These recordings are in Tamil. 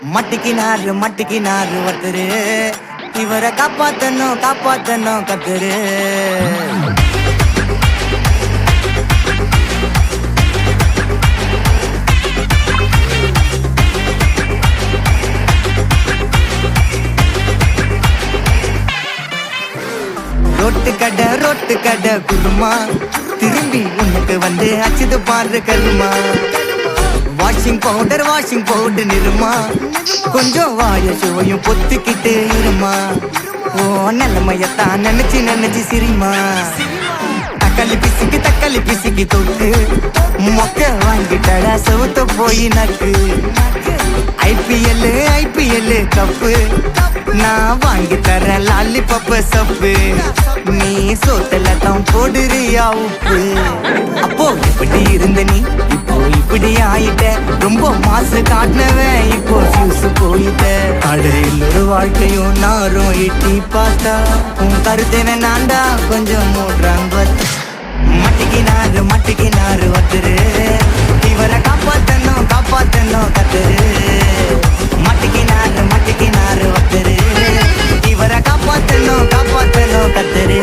மட்டிக்கினாரு ஒருத்தரு இவரை காப்பாத்தணும் கத்துரு. ரோட்டு கடை குருமா திரும்பி உனக்கு வந்து அச்சுது பாரு கருமா. வாஷிங் பவுடர் நிறுமா கொஞ்சம் வாய சுவையும் பொத்துக்கிட்டு இருமா. ஓ நிலைமையத்தான் நினைச்சு சிரிமா. தக்காளி பிசிக்கு தொட்டு மொக்க வாங்கிட்டடா சவுத்த போய் நக்கு. ஐபிஎல் கப்பு நான் வாங்கி தரேன் லாலிபப்பு சப்பு. நீ சோத்தல தான் போடுறியா உப்பு. அப்போ இப்படி இருந்த நீ இப்போ இப்படி ஆயிட்ட. ரொம்ப மாசு காட்டினவன் இப்போ ஃபியூஸ் போயிட்ட. அடையில் ஒரு வாழ்க்கையும் நாரும் எட்டி பார்த்தா உன் கருத்தேன நான்டா கொஞ்சம் மூடுறாங்க. மட்டிக்கினாரு ஒருத்தரு இவரை காப்பாத்தணும் கத்துரு. மட்டிக்கினாரு ஒருத்தரு இவரை காப்பாத்தணும் கத்துரு.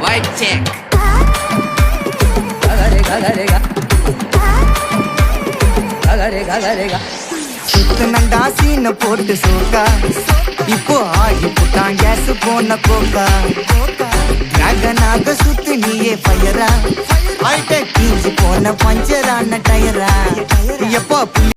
White check. சுத்தனண்டா சீன போட்டு சோக்கா இப்போ ஆகி புட்டான் கேஸ் போன கோக்கா. நாக சுத்து நீயே பயரா ஆயிட்ட கீஞ்சு போன பஞ்சரான டயரா. எப்போ